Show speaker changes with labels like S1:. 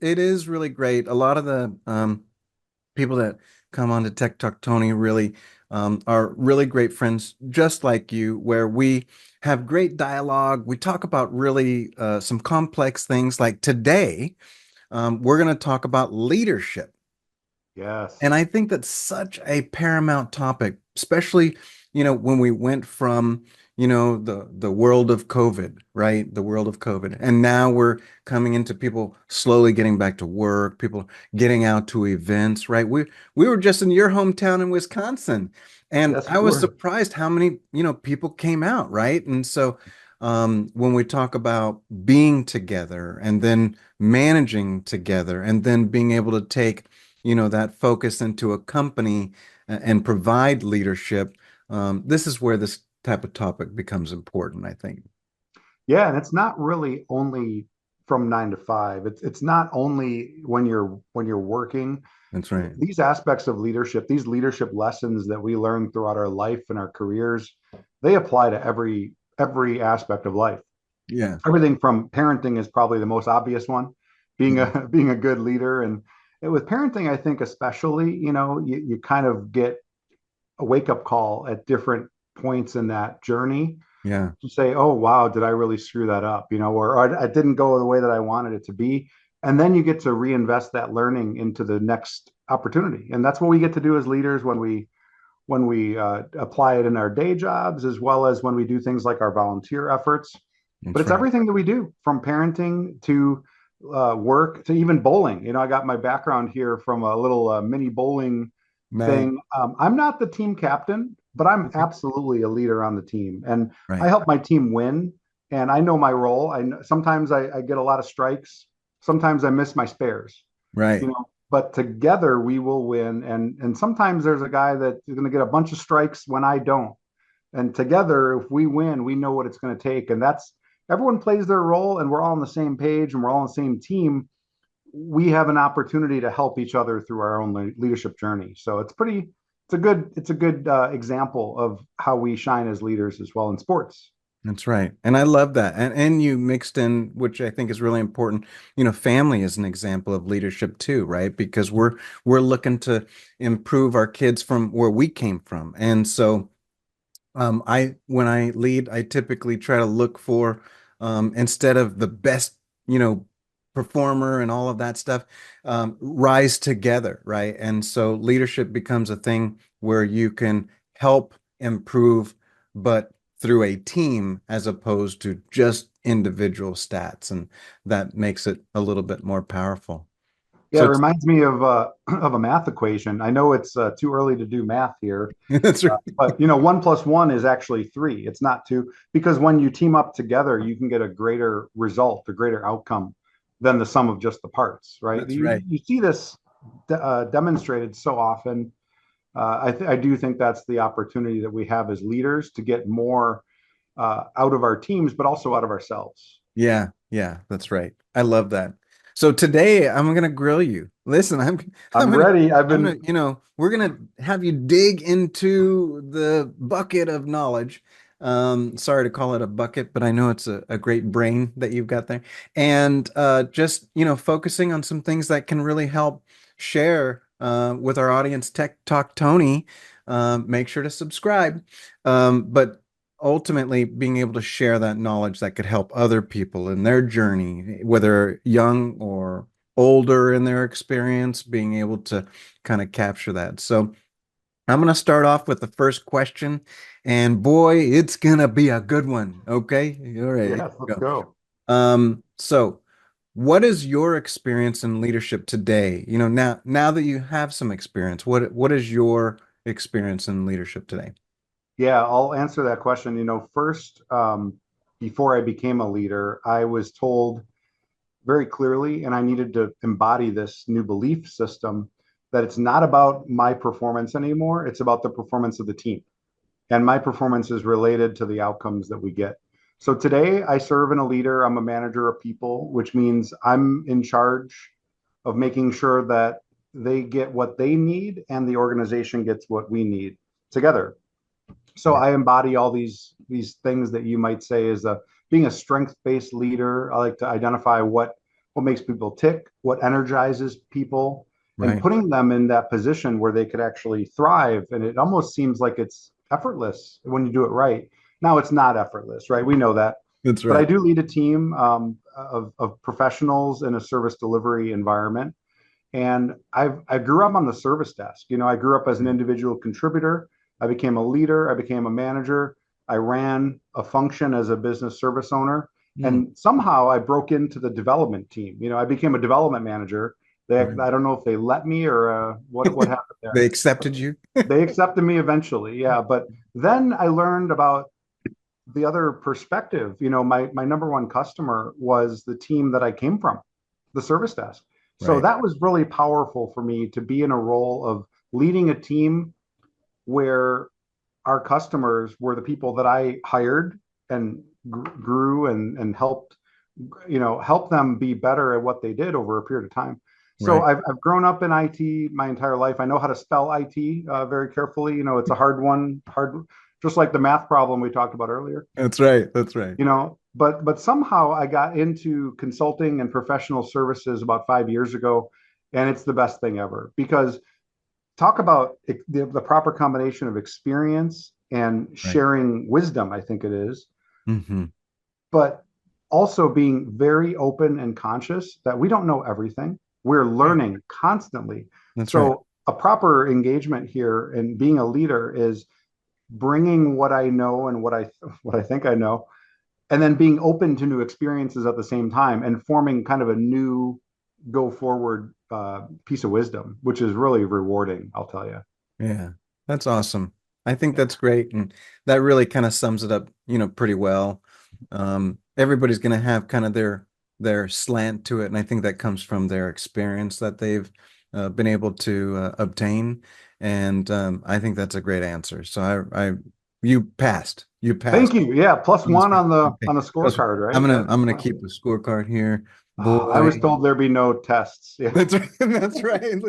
S1: it is really great. A lot of the people that come on to Tech Talk Tony really are really great friends, just like you, where we have great dialogue. We talk about really some complex things. Like today, we're going to talk about leadership. And
S2: Yes.
S1: I think that's such a paramount topic, especially, when we went from, the world of COVID, right? The world of COVID. And now we're coming into people slowly getting back to work, people getting out to events, right? We were just in your hometown in Wisconsin, and
S2: Yes,
S1: I
S2: we
S1: was
S2: were.
S1: surprised how many, people came out, right? And so when we talk about being together and then managing together and then being able to take that focus into a company and provide leadership. This is where this type of topic becomes important, I think.
S2: Yeah, and it's not really only from 9 to 5. It's not only when you're working.
S1: That's right.
S2: These aspects of leadership, these leadership lessons that we learn throughout our life and our careers, they apply to every aspect of life.
S1: Yeah.
S2: Everything from parenting is probably the most obvious one, being
S1: Yeah.
S2: a being a good leader. And with parenting, I think especially, you kind of get a wake up call at different points in that journey
S1: Yeah.
S2: to say, oh, wow, did I really screw that up? Or I didn't go the way that I wanted it to be. And then you get to reinvest that learning into the next opportunity. And that's what we get to do as leaders when we apply it in our day jobs, as well as when we do things like our volunteer efforts. But
S1: That's
S2: it's
S1: right.
S2: everything that we do, from parenting to work to even bowling. I got my background here from a little mini bowling
S1: Nice.
S2: thing. I'm not the team captain, but I'm absolutely a leader on the team, and I
S1: Right.
S2: help my team win. And I know my role. Sometimes I get a lot of strikes. Sometimes I miss my spares.
S1: Right.
S2: But together we will win. And sometimes there's a guy that is going to get a bunch of strikes when I don't. And together, if we win, we know what it's going to take. And that's everyone plays their role, and we're all on the same page, and we're all on the same team. We have an opportunity to help each other through our own leadership journey. So it's a good example of how we shine as leaders as well in sports.
S1: That's right. And I love that. And you mixed in, which I think is really important, family is an example of leadership too, right? Because we're looking to improve our kids from where we came from. And so I when I lead, I typically try to look for instead of the best, performer and all of that stuff, rise together, right? And so leadership becomes a thing where you can help improve, but through a team as opposed to just individual stats, and that makes it a little bit more powerful.
S2: Yeah, it
S1: So
S2: reminds me of of a math equation. I know it's too early to do math here,
S1: that's right.
S2: but 1 plus 1 is actually 3. It's not 2, because when you team up together, you can get a greater result, a greater outcome than the sum of just the parts, right?
S1: That's
S2: You
S1: right.
S2: you see this demonstrated so often. I do think that's the opportunity that we have as leaders to get more out of our teams, but also out of ourselves.
S1: Yeah, yeah, that's right. I love that. So today I'm gonna grill you. Listen, I'm
S2: I'm
S1: gonna
S2: ready.
S1: we're gonna have you dig into the bucket of knowledge. Sorry to call it a bucket, but I know it's a great brain that you've got there. And just, focusing on some things that can really help share with our audience. Tech Talk Tony. Make sure to subscribe. But ultimately being able to share that knowledge that could help other people in their journey, whether young or older in their experience, being able to kind of capture that. So I'm going to start off with the first question, and boy, it's going to be a good one. Okay. All right. Here
S2: Yes,
S1: we
S2: let's
S1: go.
S2: go.
S1: So what is your experience in leadership today? Now that you have some experience, what is your experience in leadership today?
S2: Yeah, I'll answer that question. First, before I became a leader, I was told very clearly, and I needed to embody this new belief system, that it's not about my performance anymore. It's about the performance of the team. And my performance is related to the outcomes that we get. So today I serve in a leader. I'm a manager of people, which means I'm in charge of making sure that they get what they need and the organization gets what we need together. So
S1: Yeah.
S2: I embody all these things that you might say is a being a strength based leader. I like to identify what what makes people tick, what energizes people, and
S1: Right.
S2: putting them in that position where they could actually thrive. And it almost seems like it's effortless when you do it right. Now, it's not effortless, right? We know that.
S1: That's
S2: But I
S1: right.
S2: do lead a team of professionals in a service delivery environment. And I grew up on the service desk. I grew up as an individual contributor. I became a leader. I became a manager. I ran a function as a business service owner.
S1: Mm,
S2: And somehow I broke into the development team. I became a development manager.
S1: right.
S2: I don't know if they let me or what happened there.
S1: They accepted you.
S2: They accepted me eventually, yeah. But then I learned about the other perspective. My number one customer was the team that I came from, the service desk. So
S1: Right.
S2: that was really powerful for me to be in a role of leading a team where our customers were the people that I hired and grew and helped, help them be better at what they did over a period of time. So
S1: Right.
S2: I've grown up in IT my entire life. I know how to spell IT very carefully. It's a hard one, just like the math problem we talked about earlier.
S1: That's right. That's right.
S2: But somehow I got into consulting and professional services about 5 years ago, and it's the best thing ever because talk about the proper combination of experience and
S1: Right.
S2: sharing wisdom, I think it is,
S1: Hmm.
S2: but also being very open and conscious that we don't know everything. We're
S1: Right.
S2: learning constantly.
S1: That's right.
S2: So a proper engagement here and being a leader is bringing what I know and what I think I know, and then being open to new experiences at the same time and forming kind of a new go forward piece of wisdom, which is really rewarding, I'll tell you.
S1: Yeah. That's awesome. I think that's great. And that really kind of sums it up, pretty well. Everybody's going to have kind of their slant to it. And I think that comes from their experience that they've been able to obtain. And I think that's a great answer. So you passed. You
S2: Thank
S1: passed.
S2: you. Yeah, plus one on the
S1: Okay.
S2: on the
S1: That's-
S2: scorecard,
S1: I'm
S2: right?
S1: gonna
S2: That's
S1: I'm gonna keep a scorecard here.
S2: I was
S1: Boy,
S2: told there'd be no tests. Yeah.
S1: that's right. That's right.